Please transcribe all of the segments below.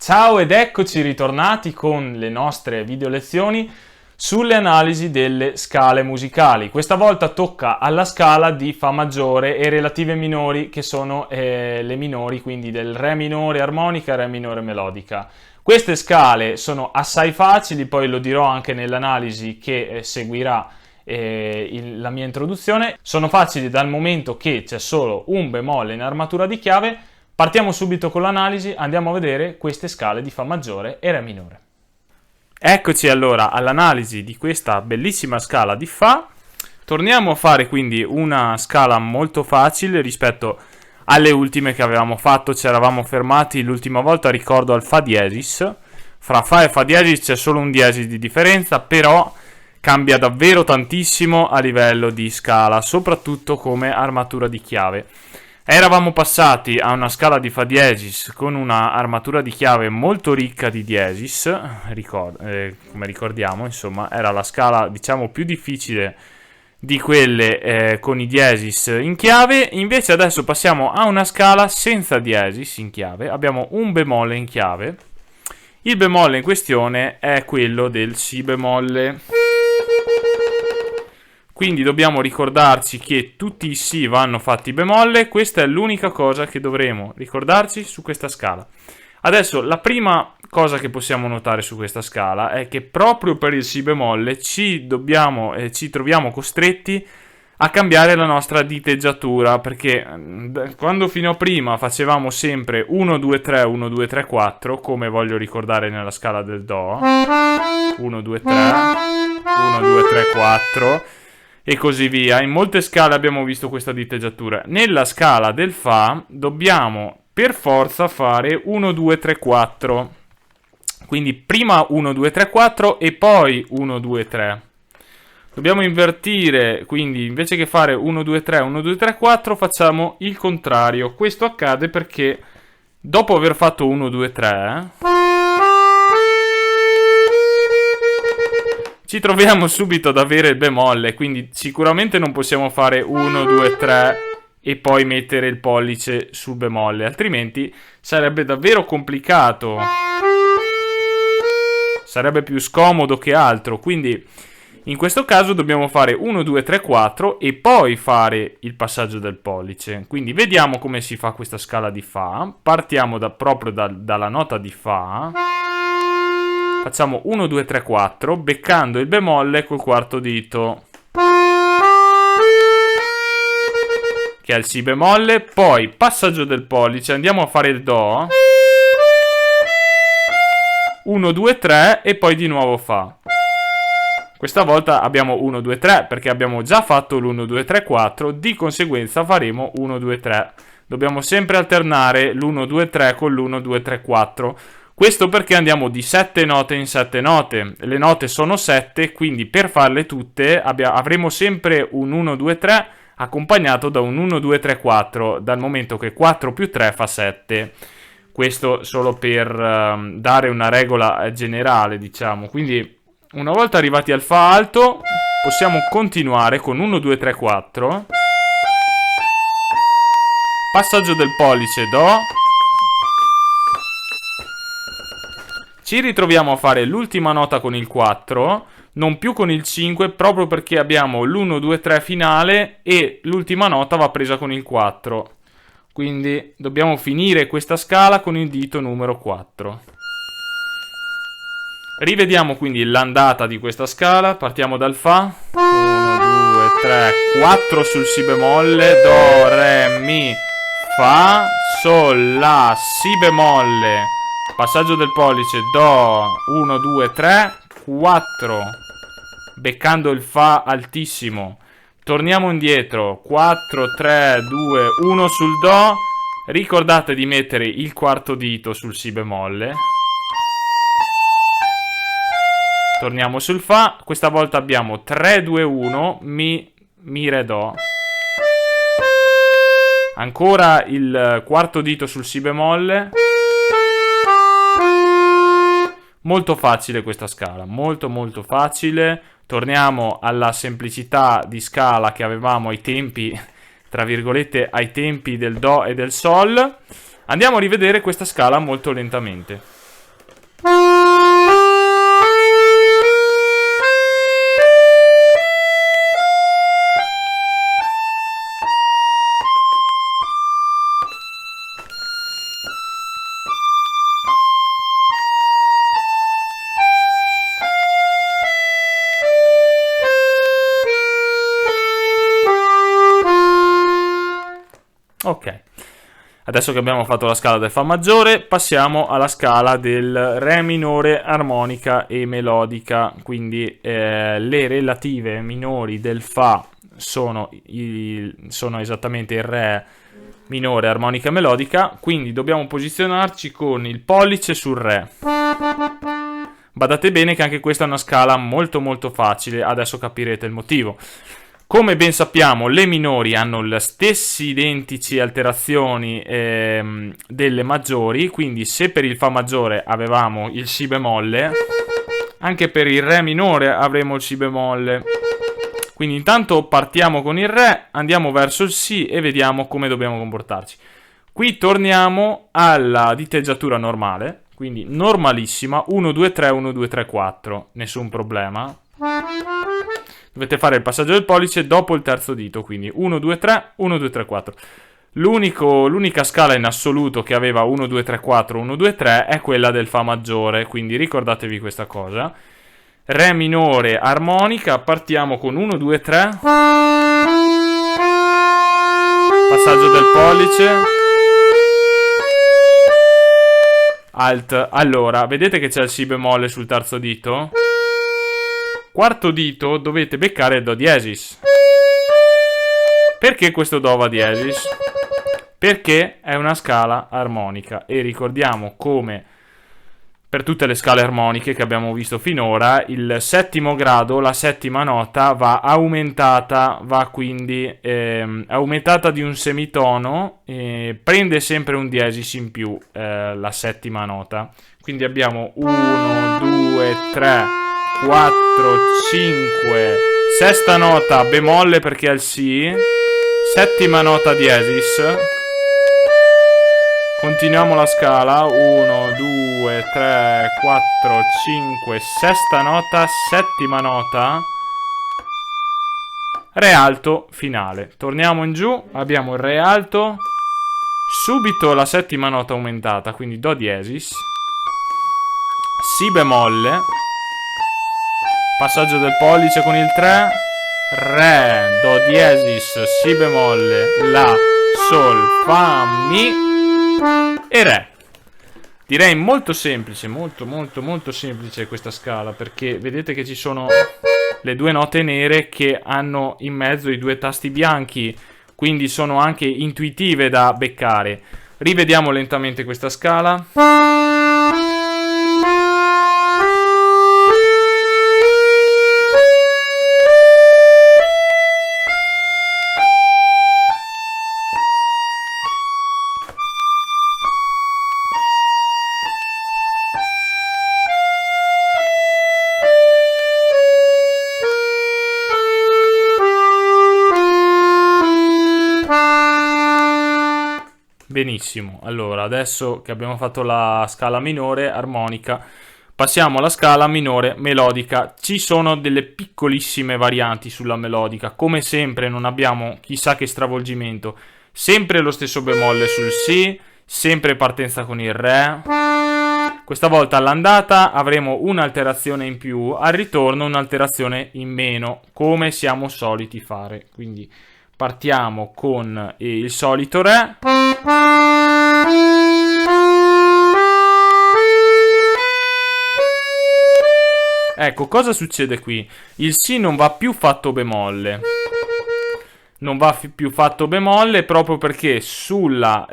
Ciao ed eccoci ritornati con le nostre video lezioni sulle analisi delle scale musicali. Questa volta tocca alla scala di Fa maggiore e relative minori, che sono le minori, quindi del Re minore armonica e Re minore melodica. Queste scale sono assai facili, poi lo dirò anche nell'analisi che seguirà la mia introduzione. Sono facili dal momento che c'è solo un bemolle in armatura di chiave. Partiamo subito con l'analisi, andiamo a vedere queste scale di Fa maggiore e Re minore. Eccoci allora all'analisi di questa bellissima scala di Fa. Torniamo a fare quindi una scala molto facile rispetto alle ultime che avevamo fatto. Ci eravamo fermati l'ultima volta, ricordo, al Fa diesis. Fra Fa e Fa diesis c'è solo un diesis di differenza, però cambia davvero tantissimo a livello di scala, soprattutto come armatura di chiave. Eravamo passati a una scala di Fa diesis con una armatura di chiave molto ricca di diesis, come ricordiamo, insomma, era la scala, diciamo, più difficile di quelle con i diesis in chiave. Invece adesso passiamo a una scala senza diesis in chiave, abbiamo un bemolle in chiave. Il bemolle in questione è quello del Si bemolle. Quindi dobbiamo ricordarci che tutti i Si vanno fatti bemolle. Questa è l'unica cosa che dovremo ricordarci su questa scala. Adesso la prima cosa che possiamo notare su questa scala è che proprio per il Si bemolle ci troviamo costretti a cambiare la nostra diteggiatura, perché quando fino a prima facevamo sempre 1, 2, 3, 1, 2, 3, 4, come voglio ricordare nella scala del Do, 1, 2, 3, 1, 2, 3, 4... e così via. In molte scale abbiamo visto questa diteggiatura. Nella scala del Fa dobbiamo per forza fare 1, 2, 3, 4. Quindi prima 1, 2, 3, 4 e poi 1, 2, 3. Dobbiamo invertire, quindi invece che fare 1, 2, 3, 1, 2, 3, 4 facciamo il contrario. Questo accade perché dopo aver fatto 1, 2, 3... ci troviamo subito ad avere il bemolle, quindi sicuramente non possiamo fare 1, 2, 3 e poi mettere il pollice sul bemolle, altrimenti sarebbe davvero complicato, sarebbe più scomodo che altro. Quindi in questo caso dobbiamo fare 1, 2, 3, 4 e poi fare il passaggio del pollice. Quindi vediamo come si fa questa scala di Fa. Partiamo proprio dalla nota di Fa. Facciamo 1, 2, 3, 4, beccando il bemolle col quarto dito, che è il Si bemolle, poi passaggio del pollice, andiamo a fare il Do, 1, 2, 3 e poi di nuovo Fa. Questa volta abbiamo 1, 2, 3 perché abbiamo già fatto l'1, 2, 3, 4, di conseguenza faremo 1, 2, 3. Dobbiamo sempre alternare l'1, 2, 3 con l'1, 2, 3, 4. Questo perché andiamo di 7 note in 7 note, le note sono 7, quindi per farle tutte avremo sempre un 1, 2, 3 accompagnato da un 1, 2, 3, 4, dal momento che 4 più 3 fa 7. Questo solo per dare una regola generale, diciamo. Quindi una volta arrivati al Fa alto possiamo continuare con 1, 2, 3, 4, passaggio del pollice Do. Ci ritroviamo a fare l'ultima nota con il 4, non più con il 5, proprio perché abbiamo l'1, 2, 3 finale e l'ultima nota va presa con il 4. Quindi dobbiamo finire questa scala con il dito numero 4. Rivediamo quindi l'andata di questa scala, partiamo dal Fa, 1, 2, 3, 4 sul Si bemolle, Do, Re, Mi, Fa, Sol, La, Si bemolle, passaggio del pollice, Do, 1, 2, 3, 4, beccando il Fa altissimo, torniamo indietro, 4, 3, 2, 1 sul Do, ricordate di mettere il quarto dito sul Si bemolle, torniamo sul Fa, questa volta abbiamo 3, 2, 1, Mi, Re, Do, ancora il quarto dito sul Si bemolle. Molto facile questa scala, molto molto facile. Torniamo alla semplicità di scala che avevamo ai tempi, tra virgolette, ai tempi del Do e del Sol. Andiamo a rivedere questa scala molto lentamente. Adesso che abbiamo fatto la scala del Fa maggiore, passiamo alla scala del Re minore, armonica e melodica. Quindi le relative minori del Fa sono esattamente il Re minore, armonica e melodica. Quindi dobbiamo posizionarci con il pollice sul Re. Badate bene che anche questa è una scala molto molto facile, adesso capirete il motivo. Come ben sappiamo, le minori hanno le stesse identici alterazioni delle maggiori, quindi se per il Fa maggiore avevamo il Si bemolle, anche per il Re minore avremo il Si bemolle. Quindi intanto partiamo con il Re, andiamo verso il Si e vediamo come dobbiamo comportarci. Qui torniamo alla diteggiatura normale, quindi normalissima, 1, 2, 3, 1, 2, 3, 4, nessun problema. Dovete fare il passaggio del pollice dopo il terzo dito, quindi 1, 2, 3, 1, 2, 3, 4. L'unica scala in assoluto che aveva 1, 2, 3, 4, 1, 2, 3 è quella del Fa maggiore, quindi ricordatevi questa cosa. Re minore, armonica, partiamo con 1, 2, 3. Passaggio del pollice. Alt. Allora, vedete che c'è il Si bemolle sul terzo dito? Quarto dito dovete beccare il Do diesis. Perché questo Do va diesis? Perché è una scala armonica e ricordiamo come per tutte le scale armoniche che abbiamo visto finora, il settimo grado, la settima nota, va aumentata, va quindi aumentata di un semitono, prende sempre un diesis in più la settima nota. Quindi abbiamo 1, 2, 3, 4, 5, sesta nota bemolle perché è il Si, settima nota diesis. Continuiamo la scala, 1, 2, 3, 4, 5, sesta nota, settima nota, Re alto, finale. Torniamo in giù, abbiamo il Re alto, subito la settima nota aumentata, quindi Do diesis, Si bemolle, passaggio del pollice con il 3, Re, Do diesis, Si bemolle, La, Sol, Fa, Mi e Re. Direi molto semplice, molto semplice questa scala, perché vedete che ci sono le due note nere che hanno in mezzo i due tasti bianchi, quindi sono anche intuitive da beccare. Rivediamo lentamente questa scala. Benissimo, allora adesso che abbiamo fatto la scala minore armonica, passiamo alla scala minore melodica. Ci sono delle piccolissime varianti sulla melodica, come sempre non abbiamo chissà che stravolgimento, sempre lo stesso bemolle sul Si, sempre partenza con il Re. Questa volta all'andata avremo un'alterazione in più, al ritorno un'alterazione in meno, come siamo soliti fare, quindi partiamo con il solito Re. Ecco, cosa succede qui? Il Si non va più fatto bemolle. Non va più fatto bemolle proprio perché sulla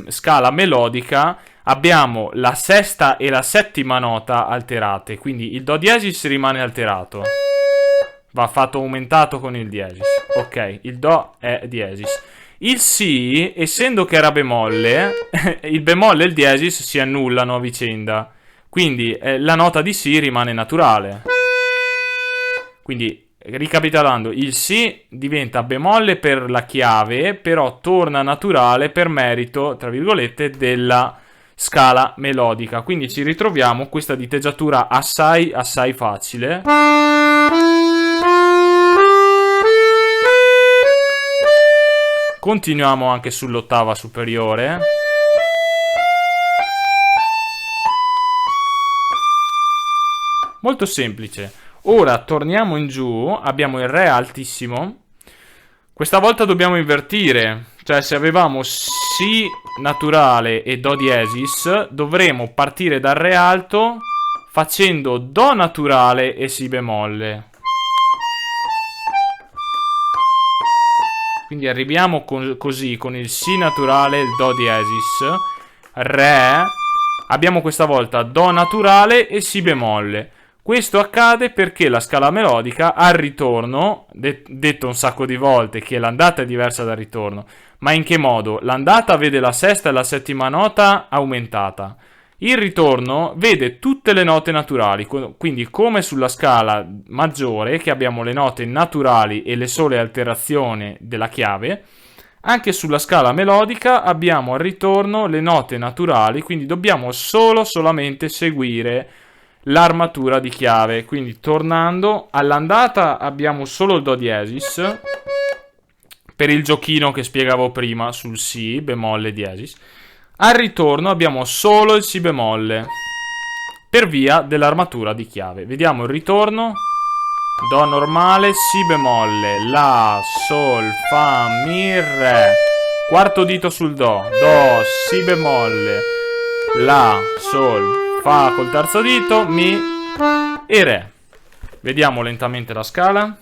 scala melodica abbiamo la sesta e la settima nota alterate. Quindi il Do diesis rimane alterato. Va fatto aumentato con il diesis. Ok, il Do è diesis. Il Si, essendo che era bemolle, il bemolle e il diesis si annullano a vicenda. Quindi la nota di Si rimane naturale. Quindi, ricapitolando, il Si diventa bemolle per la chiave, però torna naturale per merito, tra virgolette, della scala melodica. Quindi ci ritroviamo questa diteggiatura assai facile. Continuiamo anche sull'ottava superiore. Molto semplice. Ora torniamo in giù, abbiamo il Re altissimo. Questa volta dobbiamo invertire, cioè se avevamo Si naturale e Do diesis, dovremo partire dal Re alto facendo Do naturale e Si bemolle. Quindi arriviamo così, con il Si naturale e il Do diesis, Re, abbiamo questa volta Do naturale e Si bemolle. Questo accade perché la scala melodica al ritorno, detto un sacco di volte che l'andata è diversa dal ritorno, ma in che modo? L'andata vede la sesta e la settima nota aumentata. Il ritorno vede tutte le note naturali, quindi come sulla scala maggiore, che abbiamo le note naturali e le sole alterazioni della chiave, anche sulla scala melodica abbiamo al ritorno le note naturali, quindi dobbiamo solamente seguire l'armatura di chiave. Quindi tornando all'andata abbiamo solo il Do diesis per il giochino che spiegavo prima sul Si bemolle diesis. Al ritorno abbiamo solo il Si bemolle per via dell'armatura di chiave. Vediamo il ritorno: Do normale, Si bemolle, La, Sol, Fa, Mi, Re, quarto dito sul Do, Do, Si bemolle, La, Sol, Fa col terzo dito, Mi e Re. Vediamo lentamente la scala.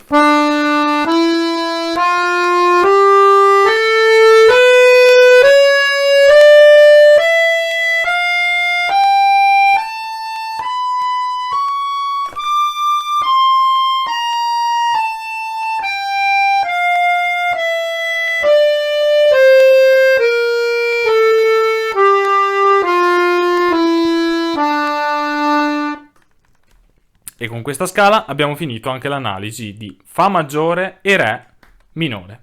E con questa scala abbiamo finito anche l'analisi di Fa maggiore e Re minore.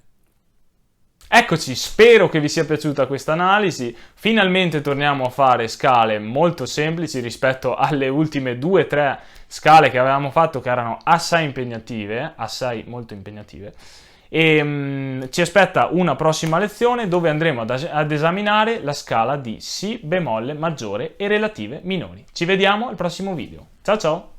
Eccoci, spero che vi sia piaciuta questa analisi. Finalmente torniamo a fare scale molto semplici rispetto alle ultime 2-3 scale che avevamo fatto, che erano assai impegnative, assai molto impegnative. E ci aspetta una prossima lezione dove andremo ad esaminare la scala di Si bemolle maggiore e relative minori. Ci vediamo al prossimo video. Ciao ciao!